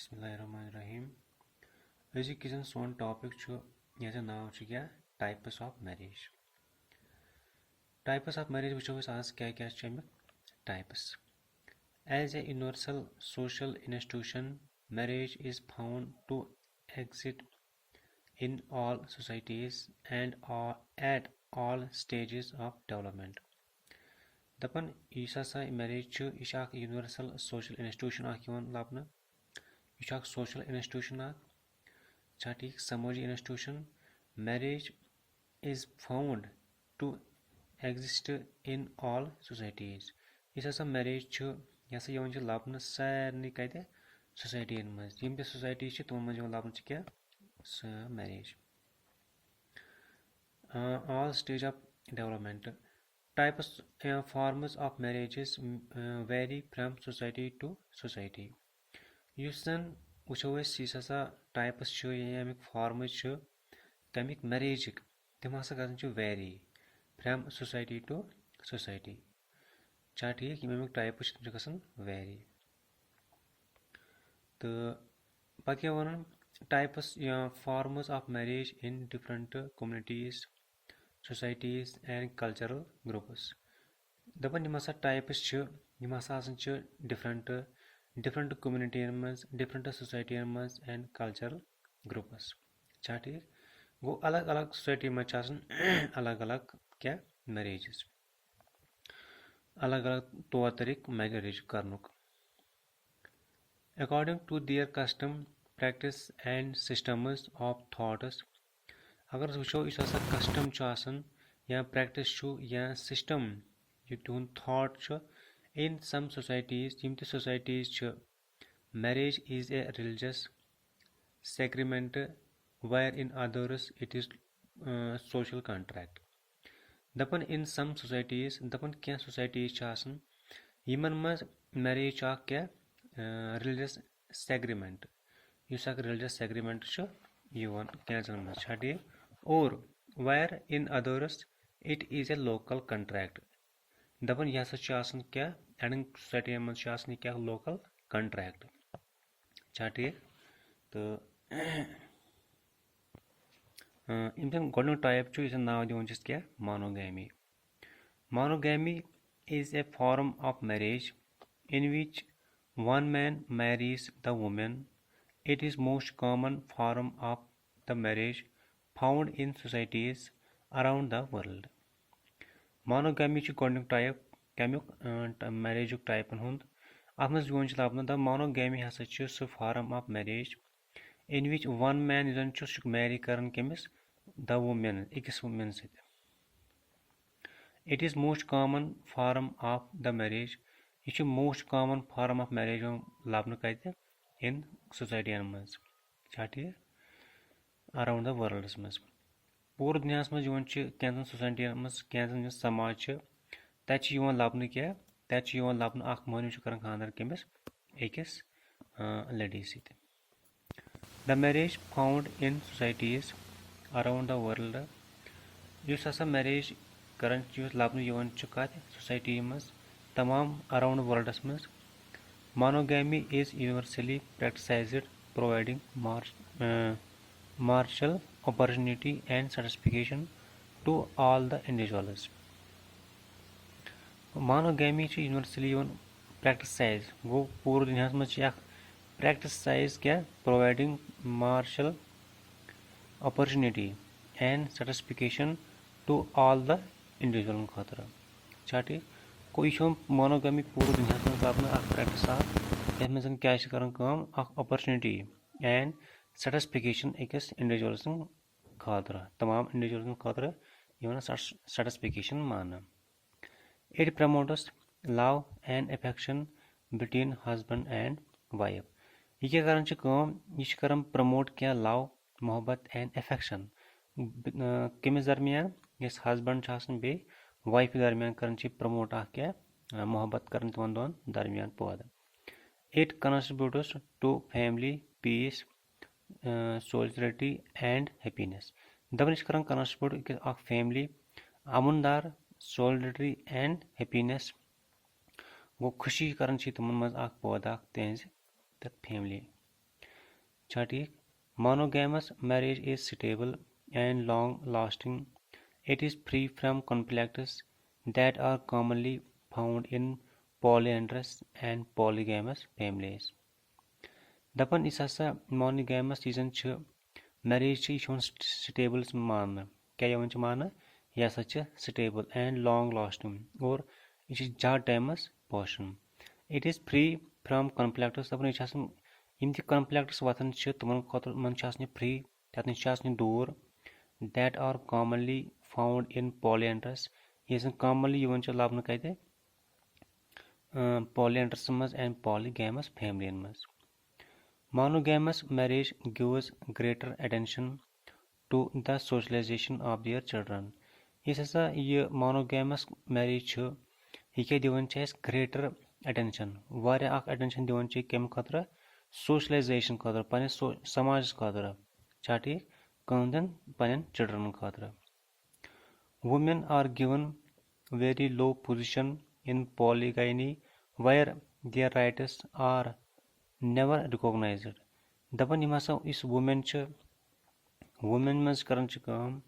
Bismillahirrahmanirrahim. Özik izin son topic şu yazı nav şu क्या types of marriage. Types of marriage which was आज क्या चाहिए types. As a universal social institution, marriage is found to exist in all societies and at all stages of development. दपन यस हसा marriage यह universal social institution लबन यह social institution ठीक समाजी institution. Marriage is found to exist in all societies. Yes हसा marriage यह हसा यवन लबन सारे कत सोसाइटी मज यम ते सोसाइटी तुम मज लबन क्या marriage. All stage of development. Types forms of marriages vary from society to society. Yus zan वुचो यस हसा टाइप्स यमिक फॉर्म्स तमिक मैरिजिक तम हसा गन vary from society to society छा ठीक यमिक टाइप्स तम गसन वेरी तो पत क्या वन types forms of marriage in different communities societies and cultural groups दपन यम हसा टाइप्स यम हसा different community मज different society मज and cultural groups छा ठीक गो अलग अलग सोसाइटी मज अलग अलग क्या मैरिजेस अलग अलग तौर तरीक marriage करनुक according to their custom practice and systems of thoughts अगर वुचो इस हसा कस्टम या प्रैक्टिस या सिस्टम यह तुहद thought in some societies yim te societies marriage is a religious sacrament where in others it is social contract dapan in some societies dapan kya societies yiman maz marriage kya religious sacrament yus ak religious sacrament yivan kya maz chhati or where in others it is a local contract दपन यह हसा क्या adding society मज क्या local contract छा ठीक तो इम गोडनुक type इस नाव दिवन क्या monogamy monogamy is a form of marriage in which one man marries the woman. It is most common form of the marriage found in societies around the world. Monogamy गोडनुक type कमुक मैरिजुक टाइपन हुंद अत मज लबन द मोनोगैमी हसा सह form of marriage in which one man जन मैरी करन कमिस द वुमेन अकिस वुमेन सत it is most common form of the marriage यह most common form of marriage लबन कत इन सोसाइटी मज छा ठीक अराउंड द वर्ल्डस मज पूरे दुनिया मज कैंसन सोसाइटी मज कैंसन समाज तत लबन क्या तत लबन अख महनू कर खानदर कमिस अकिस लड़ीज सत the marriage found in societies around the world युस हसा मैरिज कर लबन कत सोसाइटी मज तमाम अराउंड वर्ल्डस मज monogamy is universally practicised providing martial opportunity and satisfaction to all the individuals. Monogamy universally practicise गो पूरे दुनिया मज प्रैक्टिसाइज क्या providing martial opportunity and satisfaction to all the individual खतर छा ठीक को यह मोनोगमी पूरे दुनिया मज लबन प्रैक्टिस ये मज क्या अपॉर्चुनिटी एंड सेटिस्फिकेशन अकिस इंडिविजुअल्स खतर तमाम इंडिविजुअल्स खतर सेटिस्फिकेशन मान it promotes love and affection between husband and wife यह क्या कर प्रमोट क्या लव मोहब्बत एंड अफेक्शन कमिस दरमियान यस हस्बैंड बे वाइफ दरमियान कर प्रमोट क्या मोहब्बत कर तिमन दोन दरमियान पैदा it contributes to family peace solidarity and happiness दपन कर कंट्रीब्यूट अख फैमिली अमनदार सोलिडरिटी एंड हैप्पीनेस गो खुशी कर तिमन मज पैदा तहज फैमिली छा ठीक monogamous marriage is stable and long lasting. It is free from conflicts that are commonly found in polyandrous and polygamous families. दपन इस हसा monogamous चीजन छ marriage छ यह stable मानना क्या यह वन मानना यह हसा छ stable and long lasting और यह छ ज्यादा टाइमस पोषण. It is free from conflicts दपन यह छ यम ति conflicts वतन छ तमन खतर मन छ आसने free ततन छ आसने दूर that are commonly found in polyandrous यह commonly यवन छ लबन कते polyandrous मज and polygamous family मज. Monogamous marriage gives greater attention to the socialization of their children. Yes हसा यह monogamous marriage छ यह क्या दिवन छ अस greater attention वारिया अख attention दिवन छ केम खतर socialization खतर पने समाज खतर छा ठीक कंदन पने children खतर. Women are given very low position in polygamy where their rights are never recognized. दपन यम हसा इस वुमेन छ वुमेन मज करन छ काम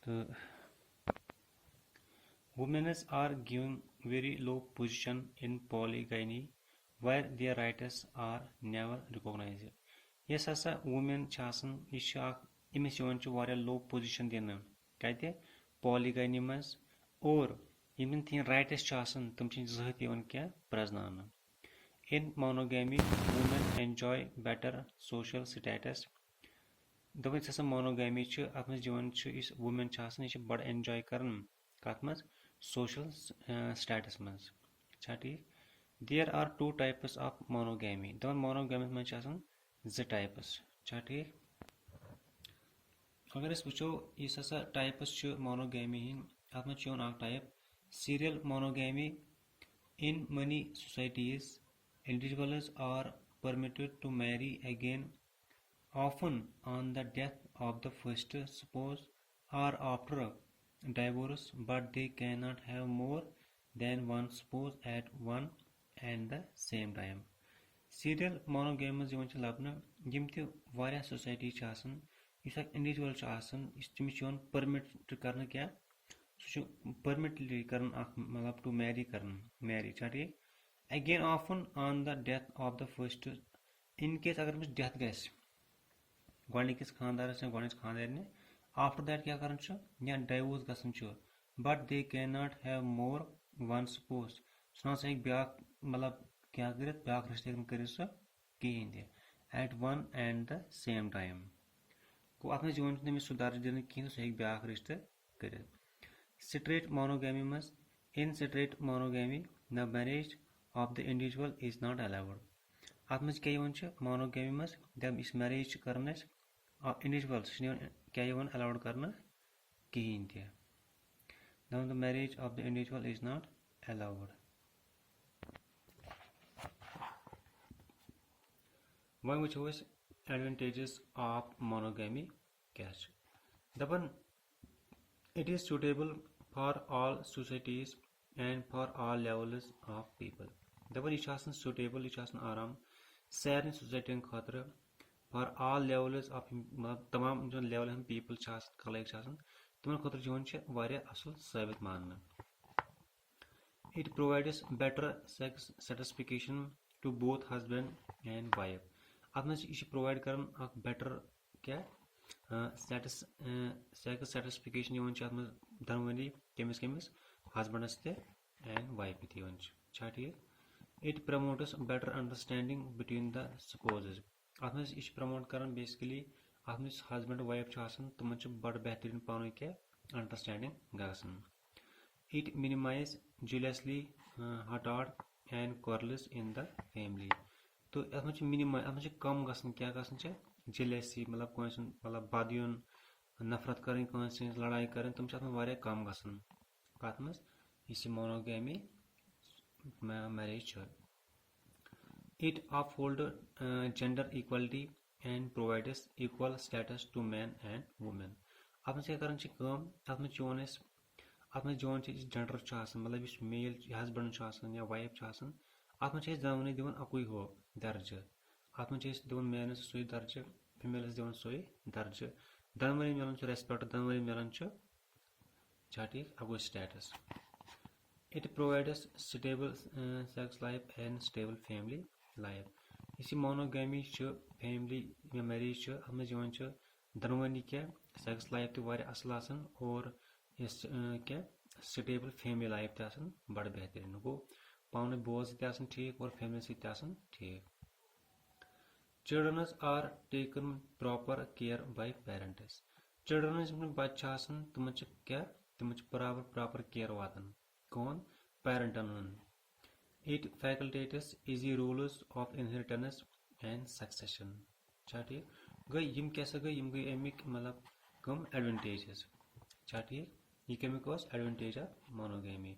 तो women are given very low position in polygamy where their rights are never recognized. Yes हसा women छ आसन यह छ अख इमिस यवन छ वारिया low position दिन कते polygamy मज और यमन तीन rights छ आसन तम छ जहत यवन क्या प्रजनाना. In monogamy, women enjoy better social status. दपन इस monogamy छ अत मज दिवन छ इस women छ आसन यह बड़ enjoy करन कत मज social status मज छा ठीक. There are two types of monogamy. दपन monogamy मज छ आसन ज types छा ठीक. अगर अस वुचो इस हसा types छ monogamy हिन अत मज छ अक type serial monogamy. In many societies individuals are permitted to marry again, often on the death of the first spouse or after divorce, but they cannot have more than one spouse at one and the same time. Serial monogamous यवन छ लबना यम ते वारिया society छ आसन इस individual छ आसन इस तमिस यवन परमिट करना क्या सु परमिट करन मतलब टू मैरी करन मैरी छ ठीक. Again often on the death of the first in case अगर मुझे death गैस गॉडनिकिस खानदार से गॉडनिस खानदार ने after that क्या करन छ या divorce गसन छ but they cannot have more one spouse सुना से एक ब्याह मतलब क्या करत ब्याह रिश्ते कर सो कहीं दे at one and the same time को अपने जीवन में सुधार देने की तो एक ब्याह रिश्ते करे. Straight monogamy मस in straight monogamy the marriage of the individual is not allowed. अत मज क्या यवन छ monogamy मज जब इस marriage करनस individuals क्या यवन allowed करना कहीं दे. Now the marriage of the individual is not allowed. वह वुचो अस advantages of monogamy क्या छ दपन it is suitable for all societies and for all levels of people. दपन यह suitable यह आराम सारे सोसाइटी खतर for all levels of तमाम जो लेवल हम people खलक तमन खतर यवन वारिया असल साबित मानना. It provides better sex satisfaction to both husband and wife. अत मज यह प्रोवाइड करन अक better क्या sex satisfaction यवन अत मज दनवनी केमिस केमिस husbandस ते and wife it यवन छा ठीक. It promotes better understanding between the spouses. अत मज यह प्रमोट करन basically अत मज husband wife छ आसन तमन छ बड़ बेहतरीन पानो क्या understanding गसन. It minimize jealousy, hatred and quarrels in the family. तो अत मज minimize अत मज कम गसन क्या गसन छ jealousy मतलब कोई मतलब बादियों नफरत करें कोई लड़ाई करें तुम चाहते वारिया कम गसन कत मज इस monogamy marriage. It upholds gender equality and provides equal status to men and women. अत मज क्या करन छ काम अत मज जोन अस अत मज जोन छ जेंडर छ आसन मतलब इस मेल हस्बैंड छ आसन या वाइफ छ आसन अत मज छ दवने दिवन अकुई हो दर्जा अत मे दिवन मैनस सू दर्ज फीमेलस दिवन सू दर्ज दनवनी मिलान रेस्पेक्ट दनवनी मिलान छा ठीक अगो states it provides stable sex life and stable family life इस मोनोगैमी फैमिली या मैरिज अत दनवनी क्या सेक्स लाइफ तो असल आसान और इस क्या स्टेबल फैमिली लाइफ तो बड़ बेहतरीन गो पाने बोज ते ठीक और फैमिली सत ठीक Children are taken proper care by parents. Children यम बच्चे तम क्या तम proper care वातान कौन पेरेंटन it facilitates easy rules of inheritance and succession छा ठीक गई यम कैसा गई यम गई अमिक मतलब कम एडवांटेजेस छा ठीक ये कमिक एडवांटेज ऑफ मोनोगेमी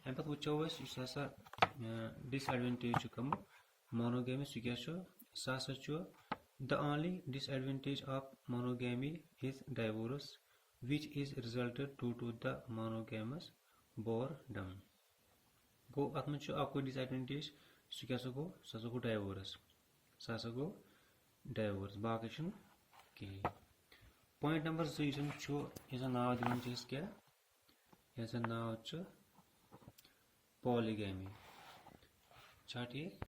अम पे वो हसा डिसएडवांटेज कम मोनोगेमी सह क्या the only disadvantage of monogamy is divorce which is resulted due to the monogamous boredom गो अत मे अको डिसएडवांटेज सह क्या गो सह गो डाइवोर्स गो डाइवोर्स बाकी कहीं पॉइंट नंबर 2 नाव दिवन क्या नाव पॉलीगैमी छा ठीक